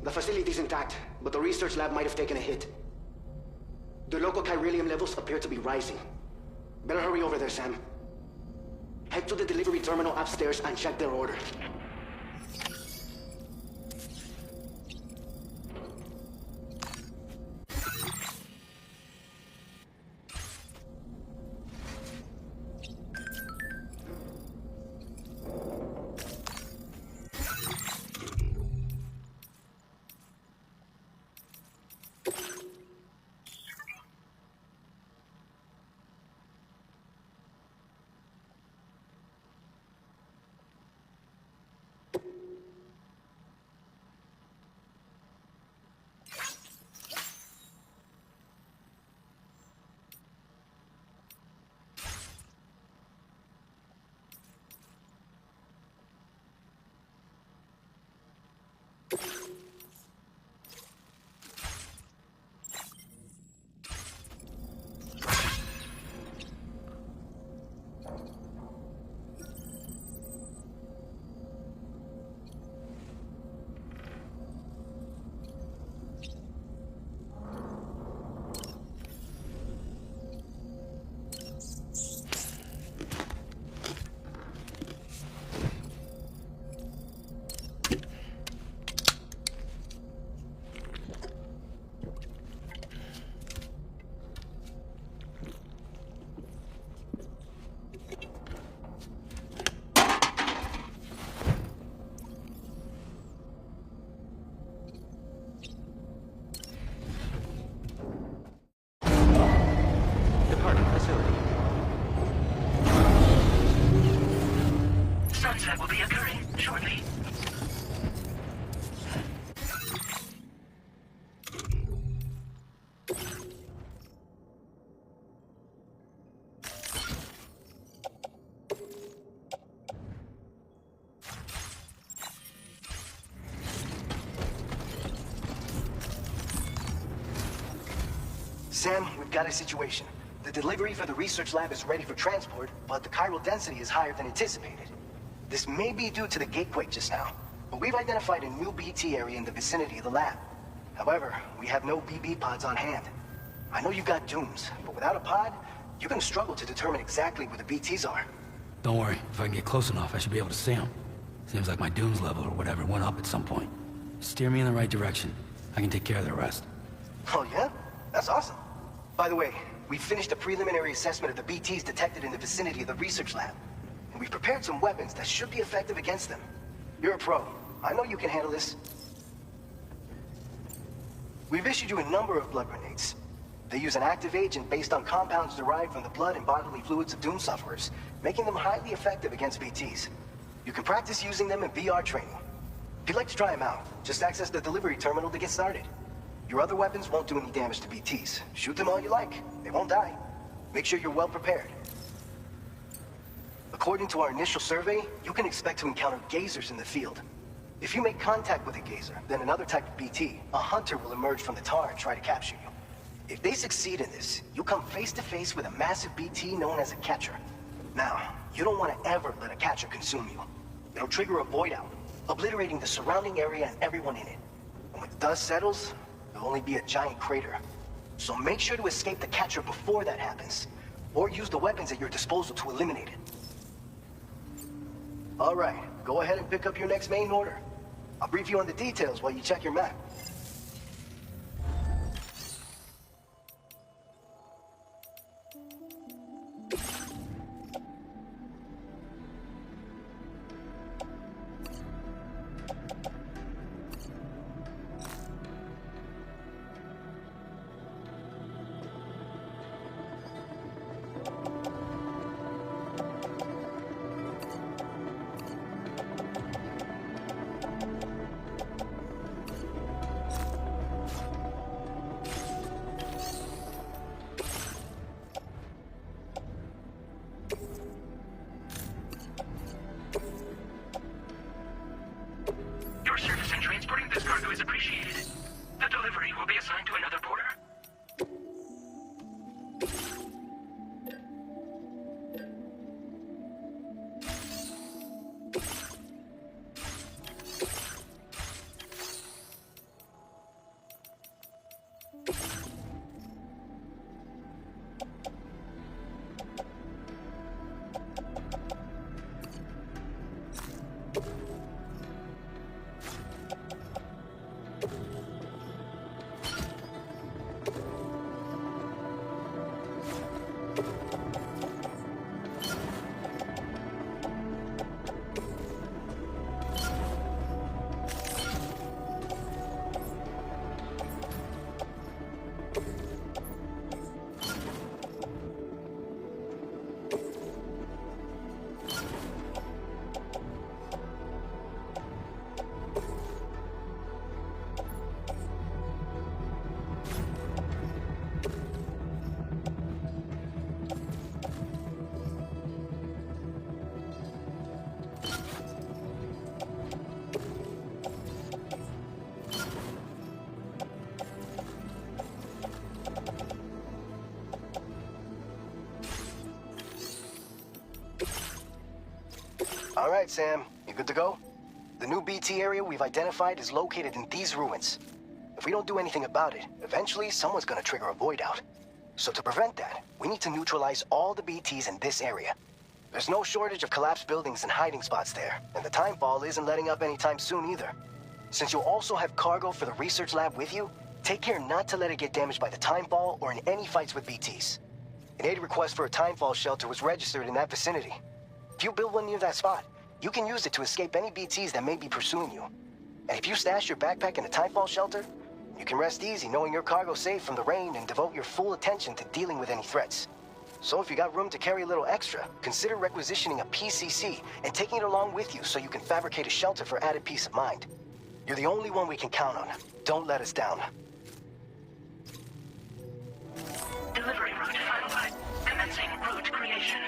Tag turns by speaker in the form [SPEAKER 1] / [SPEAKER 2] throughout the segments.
[SPEAKER 1] The facility's intact, but the research lab might have taken a hit. The local chiralium levels appear to be rising. Better hurry over there, Sam. Head to the delivery terminal upstairs and check their order.
[SPEAKER 2] Sunset will be occurring shortly.
[SPEAKER 3] Sam, we've got a situation. The delivery for the research lab is ready for transport, but the chiral density is higher than anticipated. This may be due to the gatequake just now, but we've identified a new BT area in the vicinity of the lab. However, we have no BB pods on hand. I know you've got dooms, but without a pod, you're gonna struggle to determine exactly where the BTs are.
[SPEAKER 4] Don't worry, if I can get close enough, I should be able to see them. Seems like my dooms level or whatever went up at some point. Steer me in the right direction. I can take care of the rest.
[SPEAKER 3] Oh yeah? That's awesome. By the way, we finished a preliminary assessment of the BTs detected in the vicinity of the research lab. And we've prepared some weapons that should be effective against them. You're a pro. I know you can handle this. We've issued you a number of blood grenades. They use an active agent based on compounds derived from the blood and bodily fluids of Doom sufferers, making them highly effective against BTs. You can practice using them in VR training. If you'd like to try them out, just access the delivery terminal to get started. Your other weapons won't do any damage to BTs. Shoot them all you like. They won't die. Make sure you're well prepared. According to our initial survey, you can expect to encounter gazers in the field. If you make contact with a gazer, then another type of BT, a hunter will emerge from the tar and try to capture you. If they succeed in this, you'll come face to face with a massive BT known as a catcher. Now, you don't want to ever let a catcher consume you. It'll trigger a void out, obliterating the surrounding area and everyone in it. And when the dust settles, there'll only be a giant crater. So make sure to escape the catcher before that happens, or use the weapons at your disposal to eliminate it. All right, go ahead and pick up your next main order. I'll brief you on the details while you check your map.
[SPEAKER 2] Your service in transporting this cargo is appreciated. The delivery will be assigned to another porter.
[SPEAKER 3] All right, Sam. You good to go? The new BT area we've identified is located in these ruins. If we don't do anything about it, eventually someone's gonna trigger a void out. So to prevent that, we need to neutralize all the BTs in this area. There's no shortage of collapsed buildings and hiding spots there, and the timefall isn't letting up anytime soon either. Since you'll also have cargo for the research lab with you, take care not to let it get damaged by the timefall or in any fights with BTs. An aid request for a timefall shelter was registered in that vicinity. If you build one near that spot, you can use it to escape any BTs that may be pursuing you. And if you stash your backpack in a timefall shelter, you can rest easy knowing your cargo's safe from the rain and devote your full attention to dealing with any threats. So if you got room to carry a little extra, consider requisitioning a PCC and taking it along with you so you can fabricate a shelter for added peace of mind. You're the only one we can count on. Don't let us down.
[SPEAKER 2] Delivery route finalized. Commencing route creation.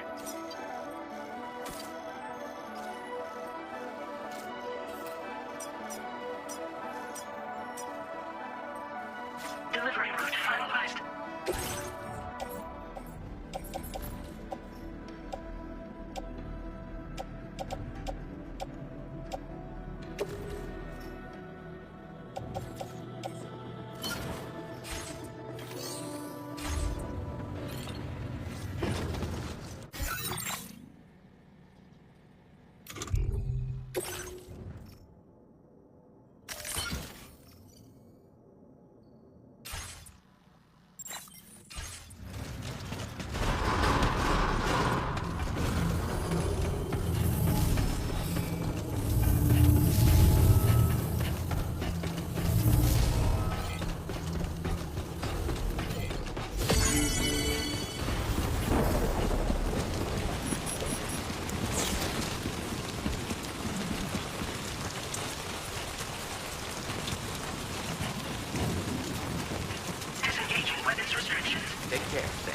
[SPEAKER 2] Delivery route finalized. Disengaging weapons restrictions.
[SPEAKER 5] Take care, Sam.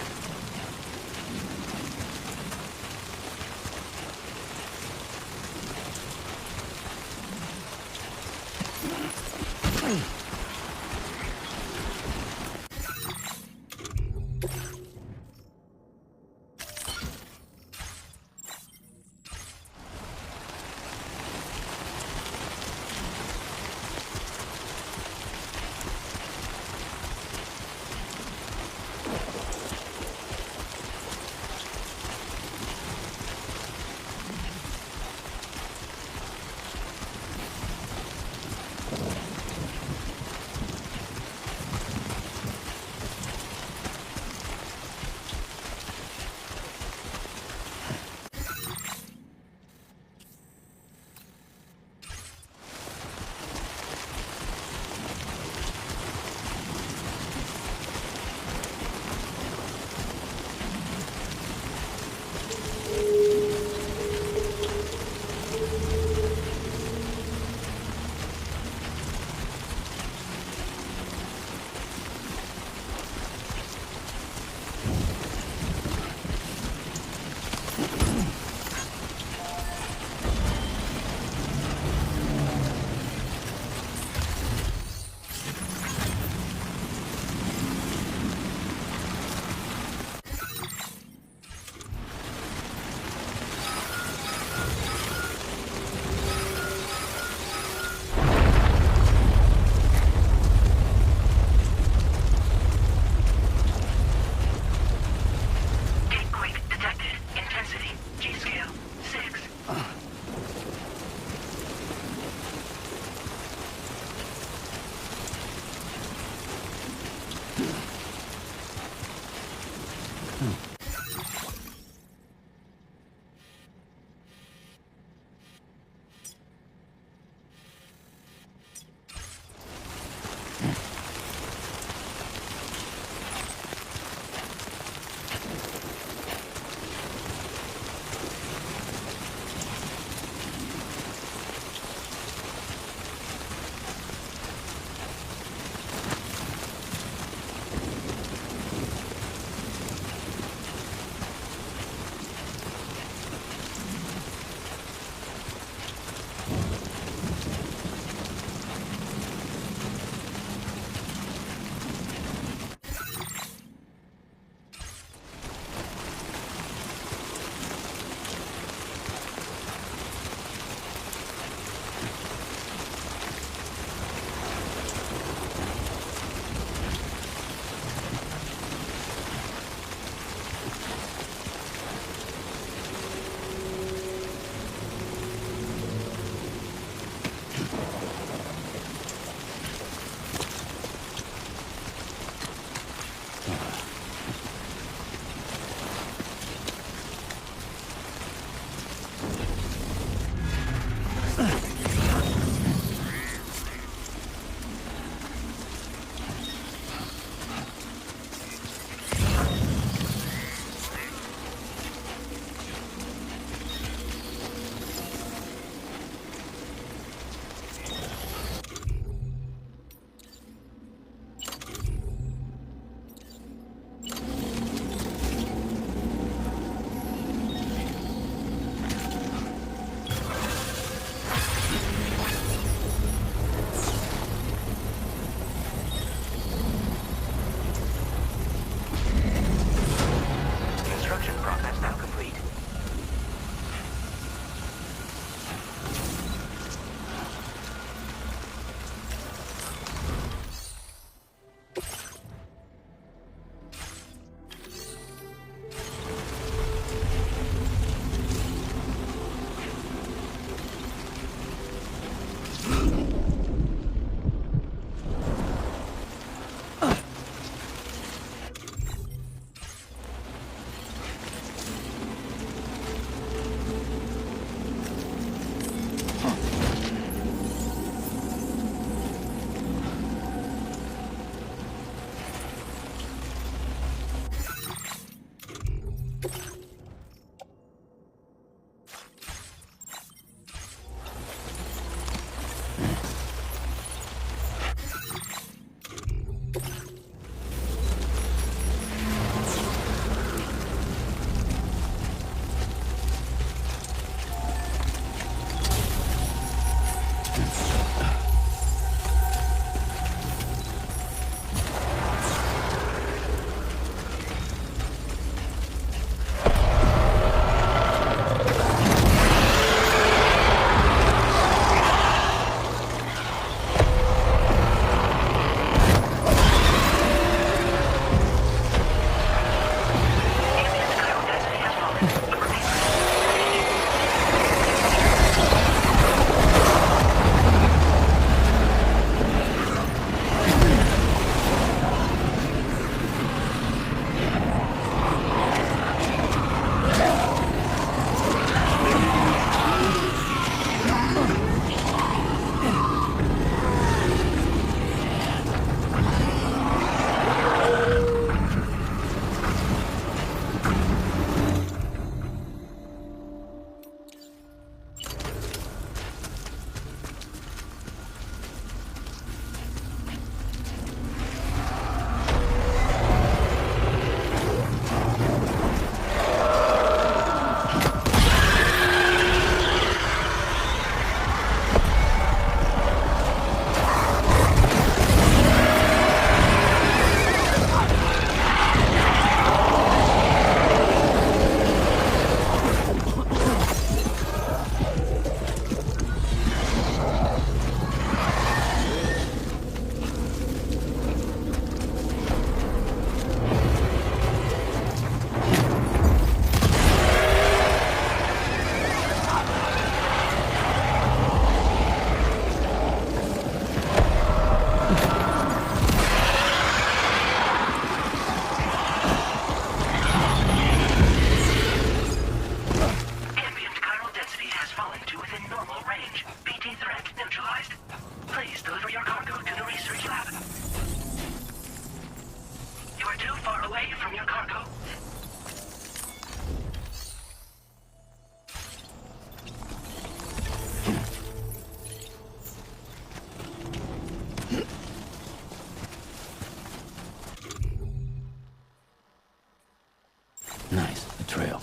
[SPEAKER 4] Nice, a trail.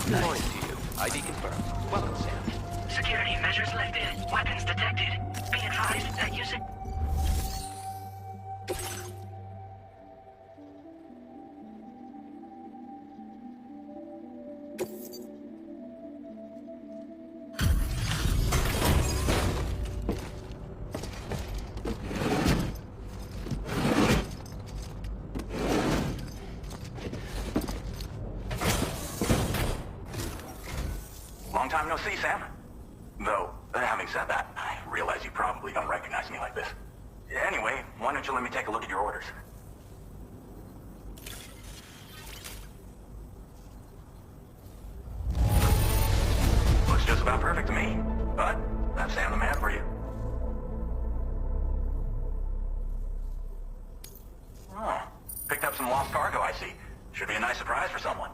[SPEAKER 5] Morning to you. ID confirmed. Welcome, Sam.
[SPEAKER 2] Security measures lifted. Weapons detected. Be advised that user...
[SPEAKER 5] Long time no see, Sam. Though, having said that, I realize you probably don't recognize me like this. Anyway, why don't you let me take a look at your orders? Looks just about perfect to me. But, that's Sam the man for you. Oh, picked up some lost cargo, I see. Should be a nice surprise for someone.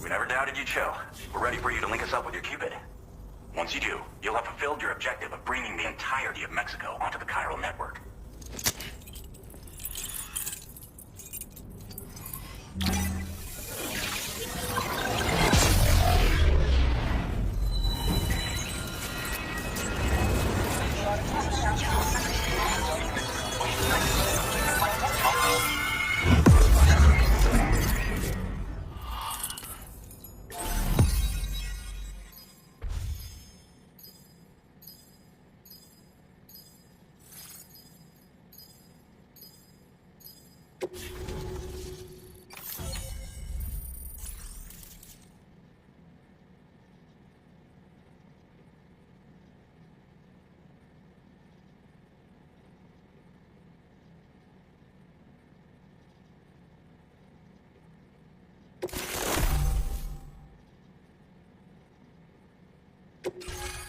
[SPEAKER 5] We never doubted you'd show. We're ready for you to link us up with your Cupid. Once you do, you'll have fulfilled your objective of bringing the entirety of Mexico onto the chiral network.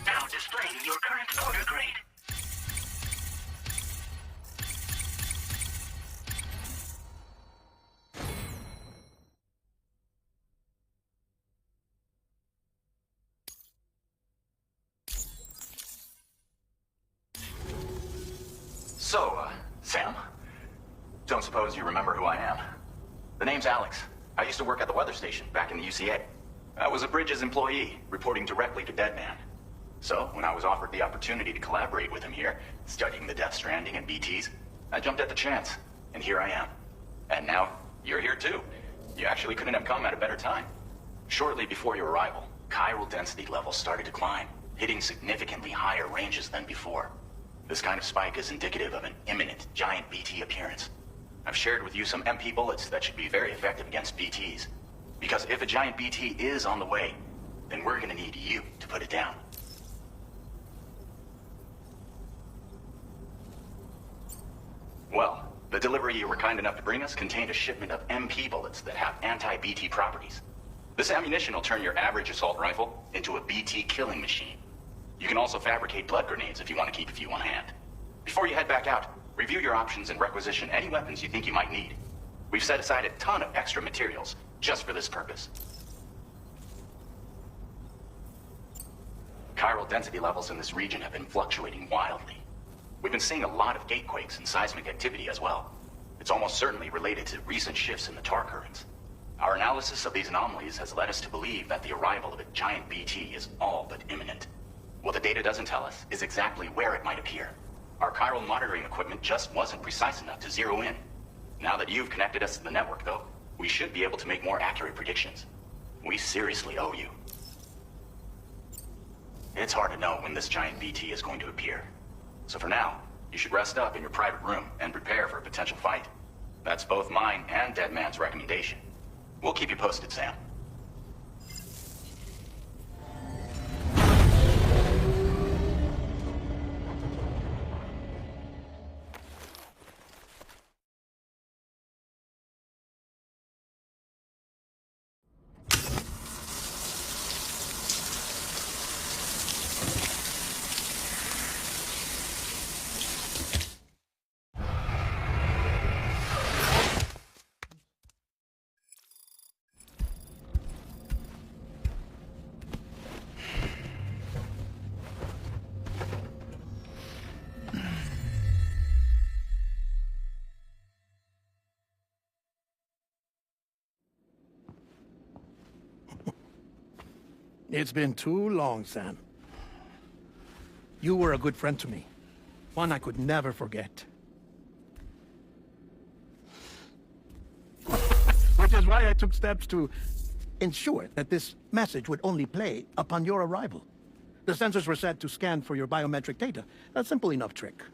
[SPEAKER 2] Now displaying your current order grade.
[SPEAKER 5] So, Sam? Don't suppose you remember who I am? The name's Alex. I used to work at the weather station back in the UCA. I was a Bridges employee, reporting directly to Deadman. So, when I was offered the opportunity to collaborate with him here, studying the Death Stranding and BTs, I jumped at the chance, and here I am. And now, you're here too. You actually couldn't have come at a better time. Shortly before your arrival, chiral density levels started to climb, hitting significantly higher ranges than before. This kind of spike is indicative of an imminent giant BT appearance. I've shared with you some MP bullets that should be very effective against BTs. Because if a giant BT is on the way, then we're gonna need you to put it down. Well, the delivery you were kind enough to bring us contained a shipment of MP bullets that have anti-BT properties. This ammunition will turn your average assault rifle into a BT killing machine. You can also fabricate blood grenades if you want to keep a few on hand. Before you head back out, review your options and requisition any weapons you think you might need. We've set aside a ton of extra materials just for this purpose. chiral density levels in this region have been fluctuating wildly. We've been seeing a lot of gatequakes and seismic activity as well. It's almost certainly related to recent shifts in the tar currents. Our analysis of these anomalies has led us to believe that the arrival of a giant BT is all but imminent. What the data doesn't tell us is exactly where it might appear. Our chiral monitoring equipment just wasn't precise enough to zero in. Now that you've connected us to the network, though, we should be able to make more accurate predictions. We seriously owe you. It's hard to know when this giant BT is going to appear. So for now, you should rest up in your private room and prepare for a potential fight. That's both mine and Deadman's recommendation. We'll keep you posted, Sam.
[SPEAKER 6] It's been too long, Sam. You were a good friend to me. One I could never forget. Which is why I took steps to ensure that this message would only play upon your arrival. The sensors were set to scan for your biometric data. A simple enough trick.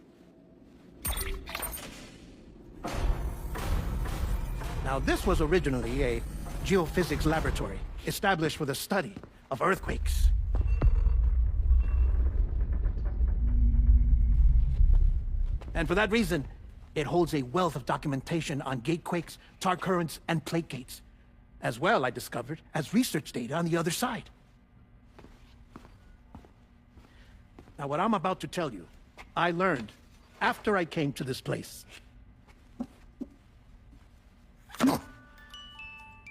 [SPEAKER 6] Now, this was originally a geophysics laboratory established for the study of earthquakes. And for that reason, it holds a wealth of documentation on gatequakes, tar currents, and plate gates. As well, I discovered, as research data on the other side. Now, what I'm about to tell you, I learned after I came to this place.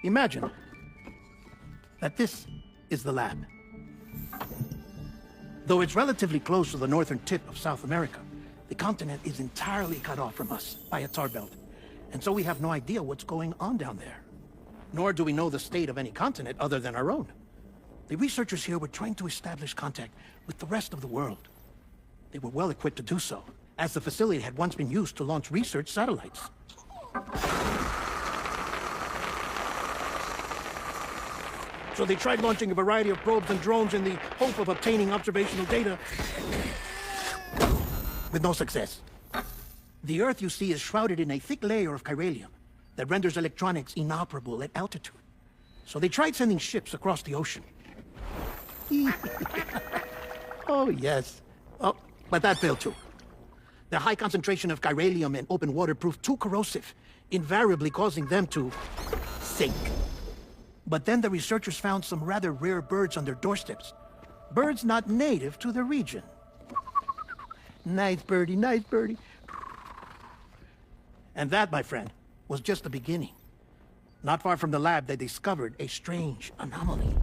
[SPEAKER 6] Imagine that this is the lab. Though it's relatively close to the northern tip of South America, the continent is entirely cut off from us by a tar belt. And so we have no idea what's going on down there. Nor do we know the state of any continent other than our own. The researchers here were trying to establish contact with the rest of the world. They were well equipped to do so, as the facility had once been used to launch research satellites. So they tried launching a variety of probes and drones in the hope of obtaining observational data, with no success. The Earth, you see, is shrouded in a thick layer of chiralium that renders electronics inoperable at altitude. So they tried sending ships across the ocean. Oh, yes. Oh, but that failed too. The high concentration of chiralium in open water proved too corrosive, invariably causing them to sink. But then the researchers found some rather rare birds on their doorsteps. Birds not native to the region. Nice birdie, nice birdie. And that, my friend, was just the beginning. Not far from the lab, they discovered a strange anomaly.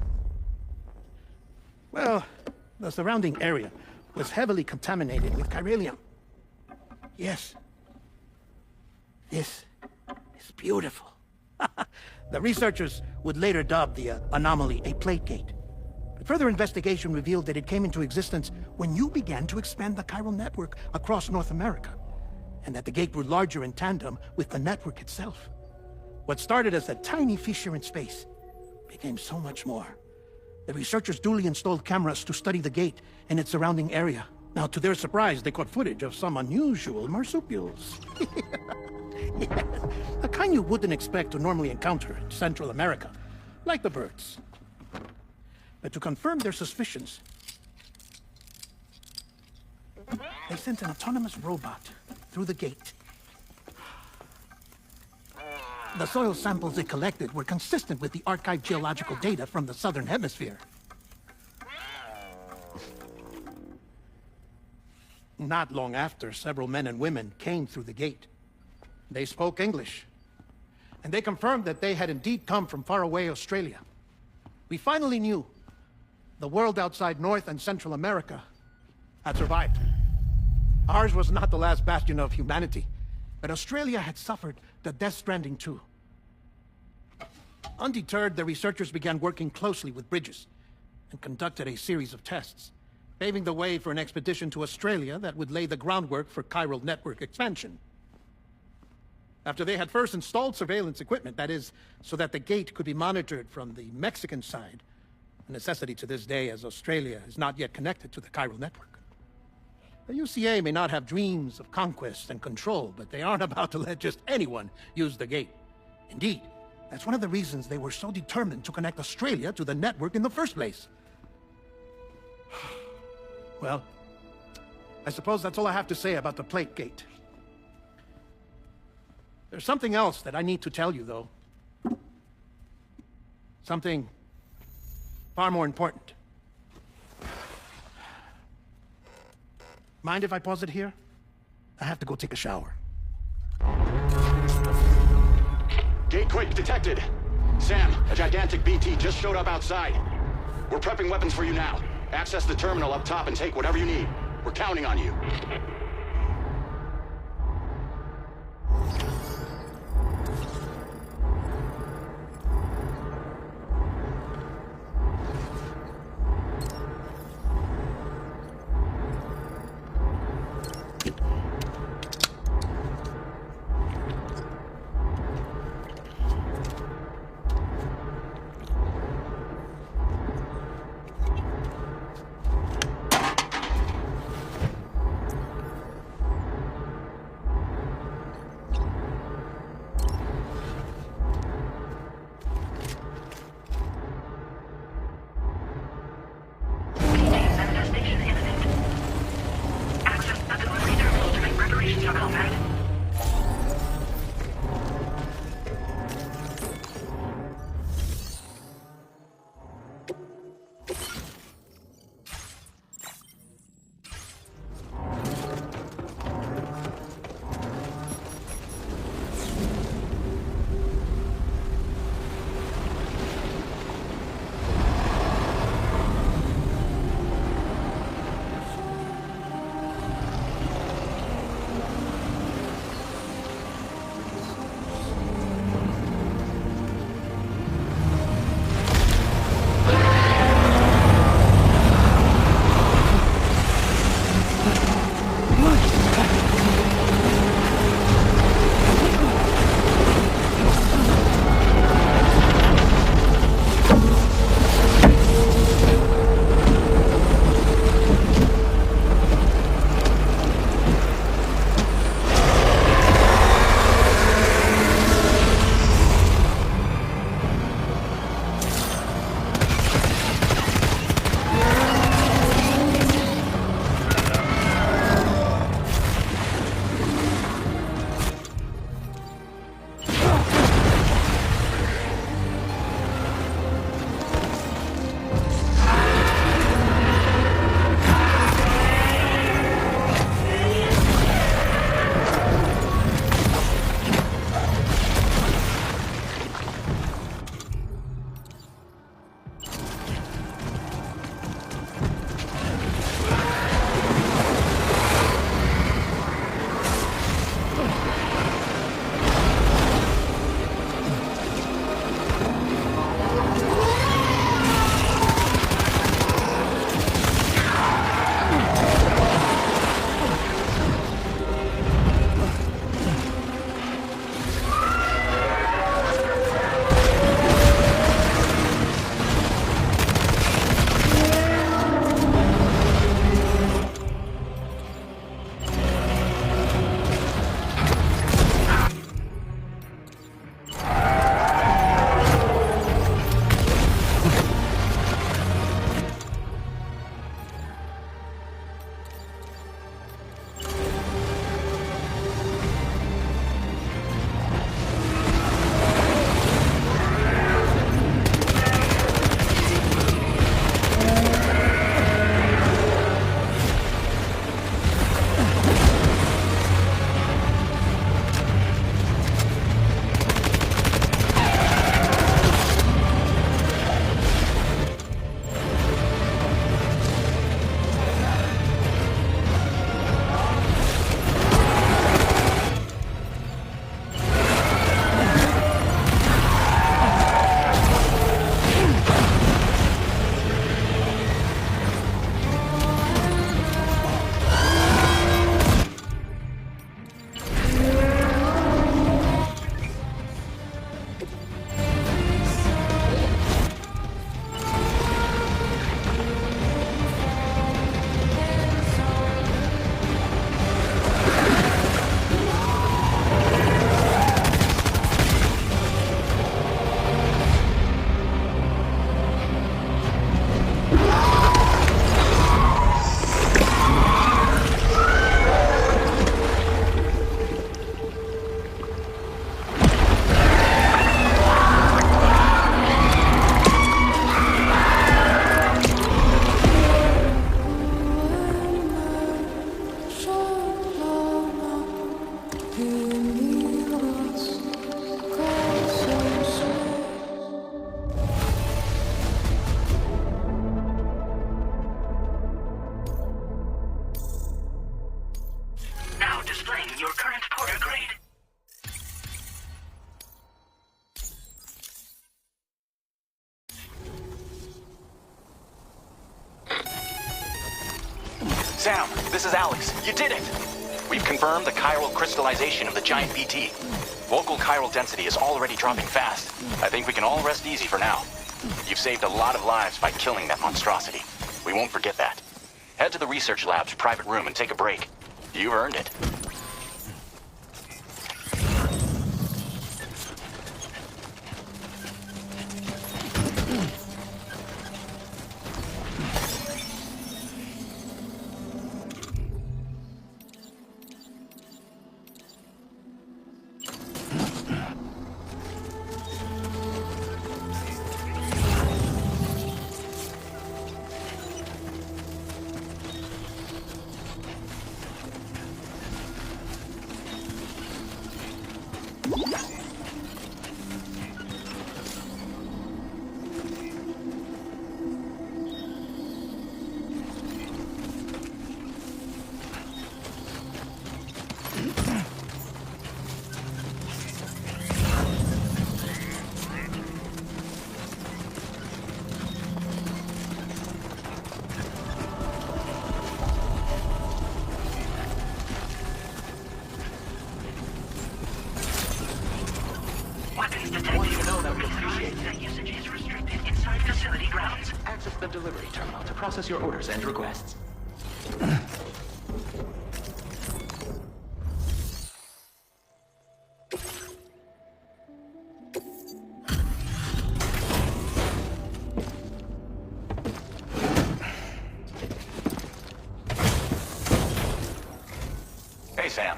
[SPEAKER 6] Well, the surrounding area was heavily contaminated with chiralium. Yes. This is beautiful. The researchers would later dub the anomaly a plate gate. But further investigation revealed that it came into existence when you began to expand the chiral network across North America, and that the gate grew larger in tandem with the network itself. What started as a tiny fissure in space became so much more. The researchers duly installed cameras to study the gate and its surrounding area. Now, to their surprise, they caught footage of some unusual marsupials. Yes, a kind you wouldn't expect to normally encounter in Central America, like the birds. But to confirm their suspicions, they sent an autonomous robot through the gate. The soil samples it collected were consistent with the archived geological data from the Southern Hemisphere. Not long after, several men and women came through the gate. They spoke English, and they confirmed that they had indeed come from faraway Australia. We finally knew the world outside North and Central America had survived. Ours was not the last bastion of humanity, but Australia had suffered the Death Stranding too. Undeterred, the researchers began working closely with Bridges and conducted a series of tests, paving the way for an expedition to Australia that would lay the groundwork for chiral network expansion. After they had first installed surveillance equipment, that is, so that the gate could be monitored from the Mexican side, a necessity to this day as Australia is not yet connected to the chiral network. The UCA may not have dreams of conquest and control, but they aren't about to let just anyone use the gate. Indeed, that's one of the reasons they were so determined to connect Australia to the network in the first place. Well, I suppose that's all I have to say about the plate gate. There's something else that I need to tell you, though. Something far more important. Mind if I pause it here? I have to go take a shower.
[SPEAKER 1] Gate quake detected. Sam, a gigantic BT just showed up outside. We're prepping weapons for you now. Access the terminal up top and take whatever you need. We're counting on you.
[SPEAKER 5] Sam, this is Alex. You did it! We've confirmed the chiral crystallization of the giant BT. Local chiral density is already dropping fast. I think we can all rest easy for now. You've saved a lot of lives by killing that monstrosity. We won't forget that. Head to the research lab's private room and take a break. You earned it.
[SPEAKER 2] Access the delivery terminal to process your orders and requests.
[SPEAKER 5] Hey, Sam.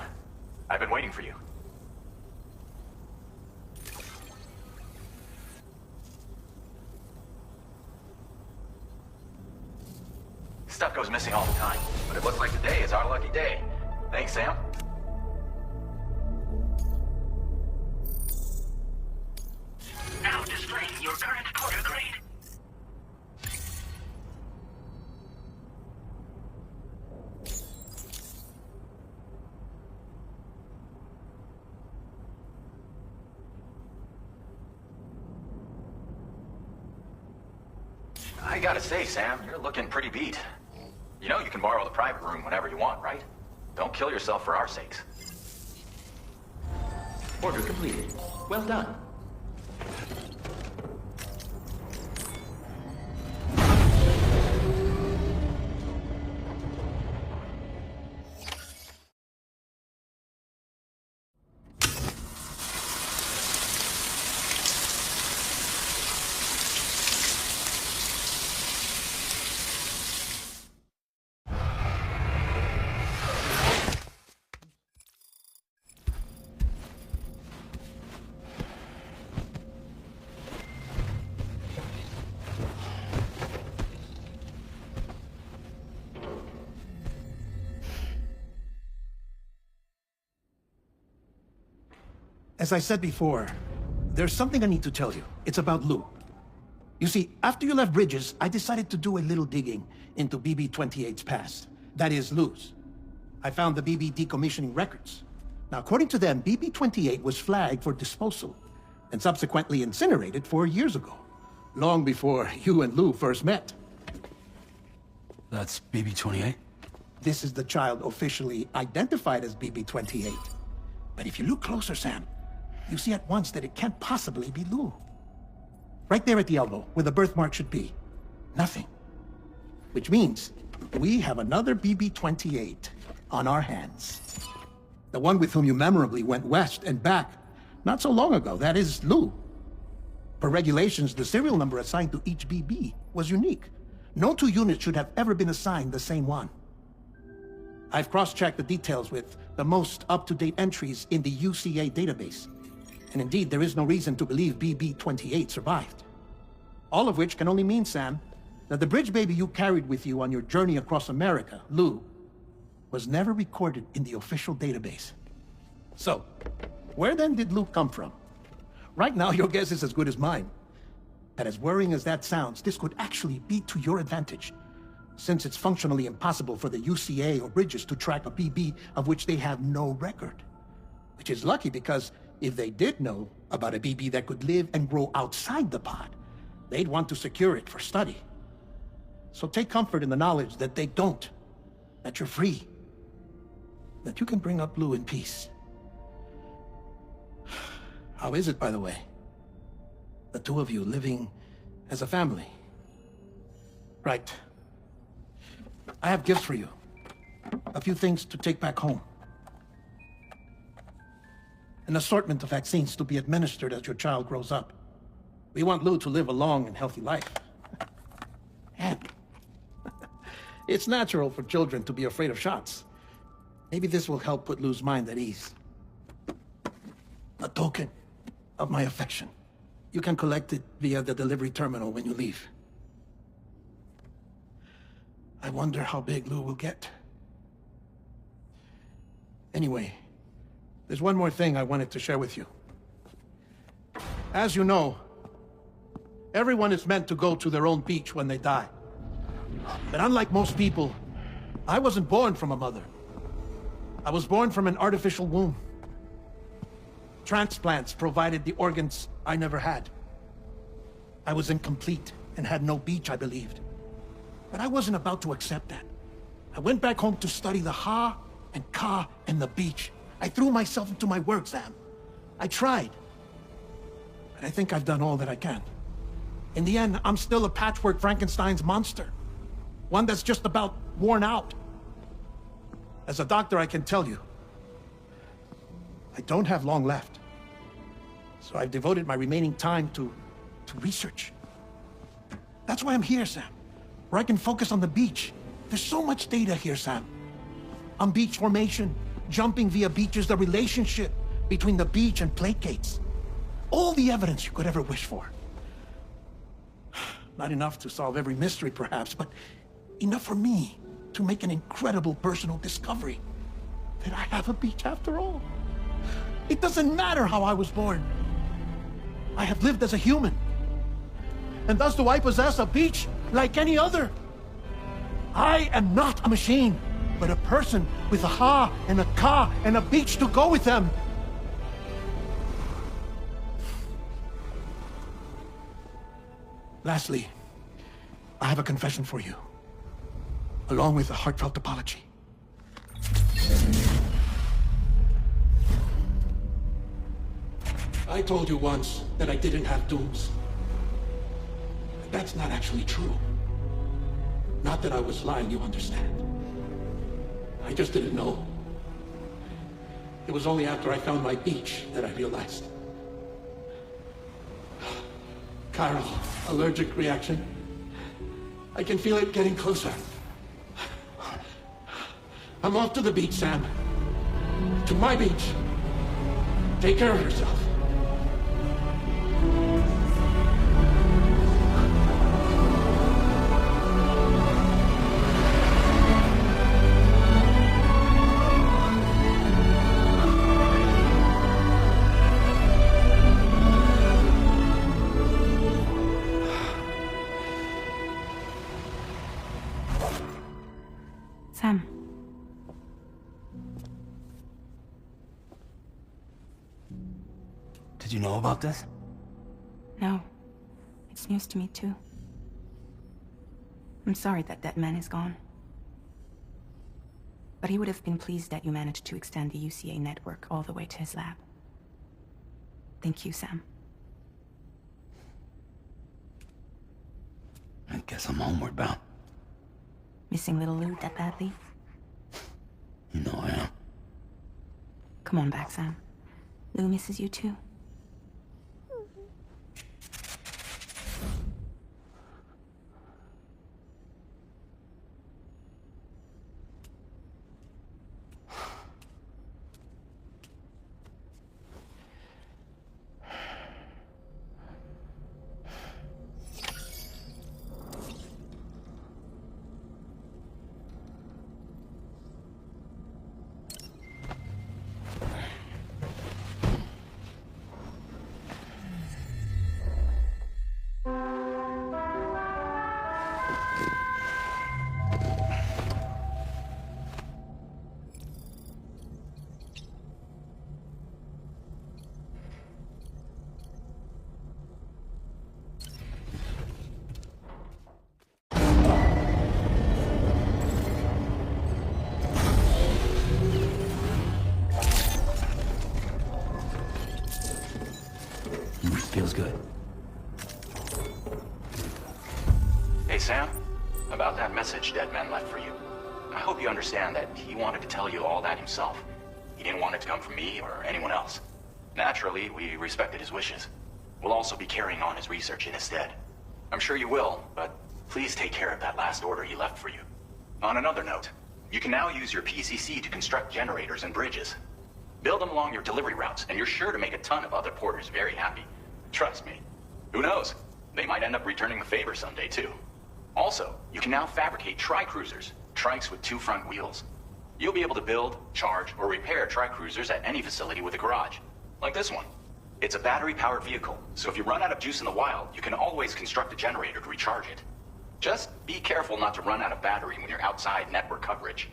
[SPEAKER 5] I've been waiting for you. Stuff goes missing all the time, but it looks like today is our lucky day. Thanks, Sam.
[SPEAKER 2] Now displaying your current porter grade.
[SPEAKER 5] I gotta say, Sam, you're looking pretty beat. You know you can borrow the private room whenever you want, right? Don't kill yourself for our sakes.
[SPEAKER 2] Order completed. Well done.
[SPEAKER 6] As I said before, there's something I need to tell you. It's about Lou. You see, after you left Bridges, I decided to do a little digging into BB-28's past. That is, Lou's. I found the BB decommissioning records. Now, according to them, BB-28 was flagged for disposal and subsequently incinerated 4 years ago, long before you and Lou first met.
[SPEAKER 4] That's BB-28?
[SPEAKER 6] This is the child officially identified as BB-28. But if you look closer, Sam, you see at once that it can't possibly be Lou. Right there at the elbow, where the birthmark should be. Nothing. Which means we have another BB-28 on our hands. The one with whom you memorably went west and back not so long ago, that is Lou. Per regulations, the serial number assigned to each BB was unique. No two units should have ever been assigned the same one. I've cross-checked the details with the most up-to-date entries in the UCA database. And indeed, there is no reason to believe BB-28 survived. All of which can only mean, Sam, that the bridge baby you carried with you on your journey across America, Lou, was never recorded in the official database. So, where then did Lou come from? Right now, your guess is as good as mine. And as worrying as that sounds, this could actually be to your advantage, since it's functionally impossible for the UCA or Bridges to track a BB of which they have no record. Which is lucky, because if they did know about a BB that could live and grow outside the pod, they'd want to secure it for study. So take comfort in the knowledge that they don't. that you're free, that you can bring up Lou in peace. How is it, by the way? The two of you living as a family. Right. I have gifts for you. A few things to take back home. An assortment of vaccines to be administered as your child grows up. We want Lou to live a long and healthy life. And it's natural for children to be afraid of shots. Maybe this will help put Lou's mind at ease. A token of my affection. You can collect it via the delivery terminal when you leave. I wonder how big Lou will get. Anyway, there's one more thing I wanted to share with you. As you know, everyone is meant to go to their own beach when they die. But unlike most people, I wasn't born from a mother. I was born from an artificial womb. Transplants provided the organs I never had. I was incomplete and had no beach, I believed. But I wasn't about to accept that. I went back home to study the Ha and Ka and the beach. I threw myself into my work, Sam. I tried. But I think I've done all that I can. In the end, I'm still a patchwork Frankenstein's monster. One that's just about worn out. As a doctor, I can tell you, I don't have long left. So I've devoted my remaining time to research. That's why I'm here, Sam. Where I can focus on the beach. There's so much data here, Sam. On beach formation, jumping via beaches, the relationship between the beach and plate gates. All the evidence you could ever wish for. Not enough to solve every mystery, perhaps, but enough for me to make an incredible personal discovery. That I have a beach after all. It doesn't matter how I was born. I have lived as a human. And thus do I possess a beach like any other. I am not a machine, but a person with a Ha and a Ka and a beach to go with them. Lastly, I have a confession for you, along with a heartfelt apology. I told you once that I didn't have dooms. But that's not actually true. Not that I was lying, you understand. I just didn't know. It was only after I found my beach that I realized. Chiral allergic reaction. I can feel it getting closer. I'm off to the beach, Sam. To my beach. Take care of yourself.
[SPEAKER 7] Sam.
[SPEAKER 4] Did you know about this?
[SPEAKER 7] No. It's news to me, too. I'm sorry that that man is gone. But he would have been pleased that you managed to extend the UCA network all the way to his lab. Thank you, Sam.
[SPEAKER 4] I guess I'm homeward bound.
[SPEAKER 7] Missing little Lou that badly?
[SPEAKER 4] You know I am.
[SPEAKER 7] Come on back, Sam. Lou misses you, too.
[SPEAKER 5] Sam, about that message Deadman left for you. I hope you understand that he wanted to tell you all that himself. He didn't want it to come from me or anyone else. Naturally, we respected his wishes. We'll also be carrying on his research in his stead. I'm sure you will, but please take care of that last order he left for you. On another note, you can now use your PCC to construct generators and bridges. Build them along your delivery routes, and you're sure to make a ton of other porters very happy. Trust me. Who knows? They might end up returning the favor someday, too. Also, you can now fabricate tri-cruisers, trikes with 2 front wheels. You'll be able to build, charge, or repair tri-cruisers at any facility with a garage, like this one. It's a battery-powered vehicle, so if you run out of juice in the wild, you can always construct a generator to recharge it. Just be careful not to run out of battery when you're outside network coverage.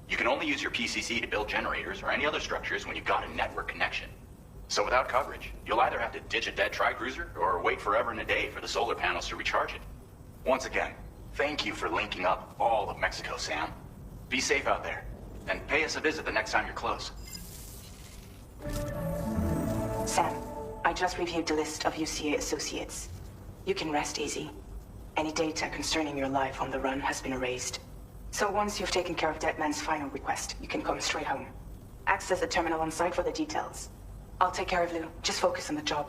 [SPEAKER 5] You can only use your PCC to build generators or any other structures when you've got a network connection. So without coverage, you'll either have to ditch a dead tri-cruiser or wait forever and a day for the solar panels to recharge it. Once again, thank you for linking up all of Mexico, Sam. Be safe out there, and pay us a visit the next time you're close.
[SPEAKER 7] Sam, I just reviewed the list of UCA associates. You can rest easy. Any data concerning your life on the run has been erased. So once you've taken care of Deadman's final request, you can come straight home. Access the terminal on site for the details. I'll take care of Lou. Just focus on the job.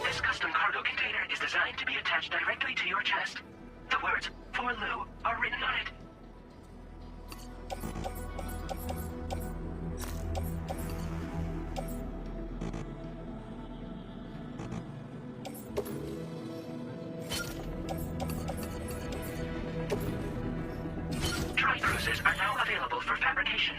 [SPEAKER 2] This custom cargo container is designed to be attached directly to your chest. The words, "For Lou," are written on it. Tri-cruisers are now available for fabrication.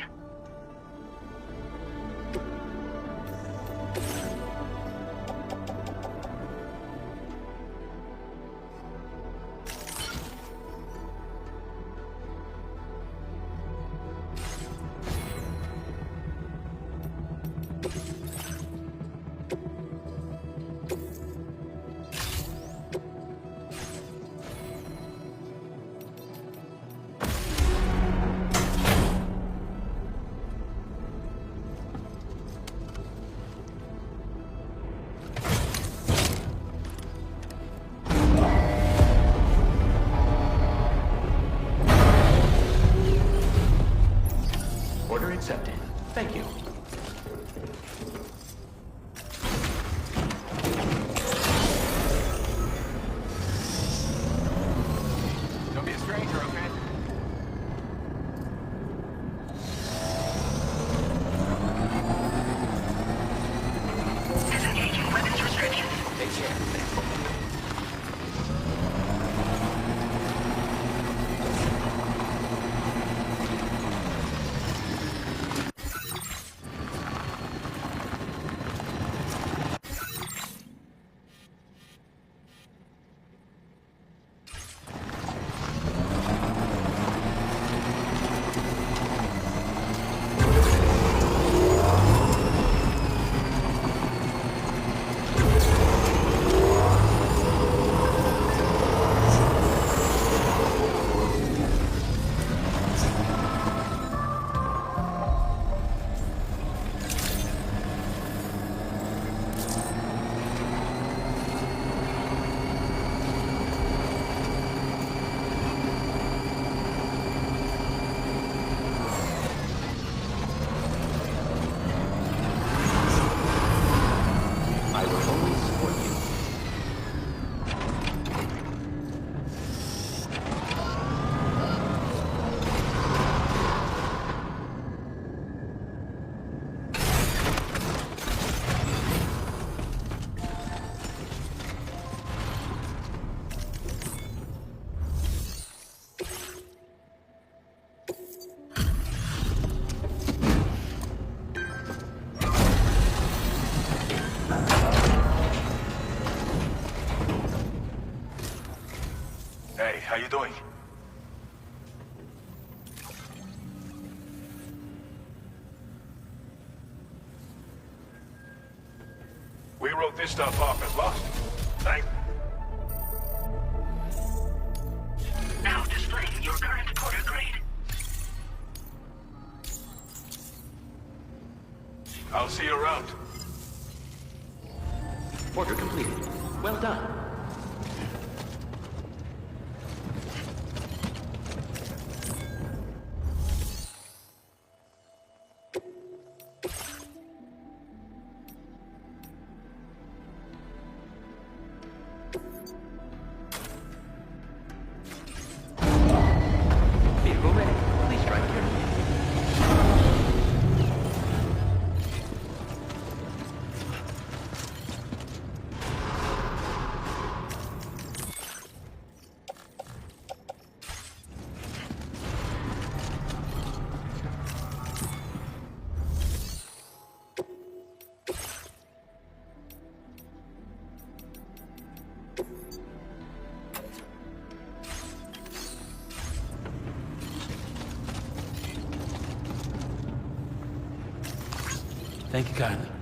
[SPEAKER 5] Order accepted. Thank you. Don't be a stranger, okay?
[SPEAKER 2] Disengaging weapons restriction.
[SPEAKER 5] Take care.
[SPEAKER 8] you doing? We wrote this stuff off as lost. Thanks.
[SPEAKER 2] Now displaying your current porter grade.
[SPEAKER 8] I'll see you around.
[SPEAKER 9] Order completed. Well done. Vehicle ready. Please drive carefully.
[SPEAKER 4] Thank you kindly.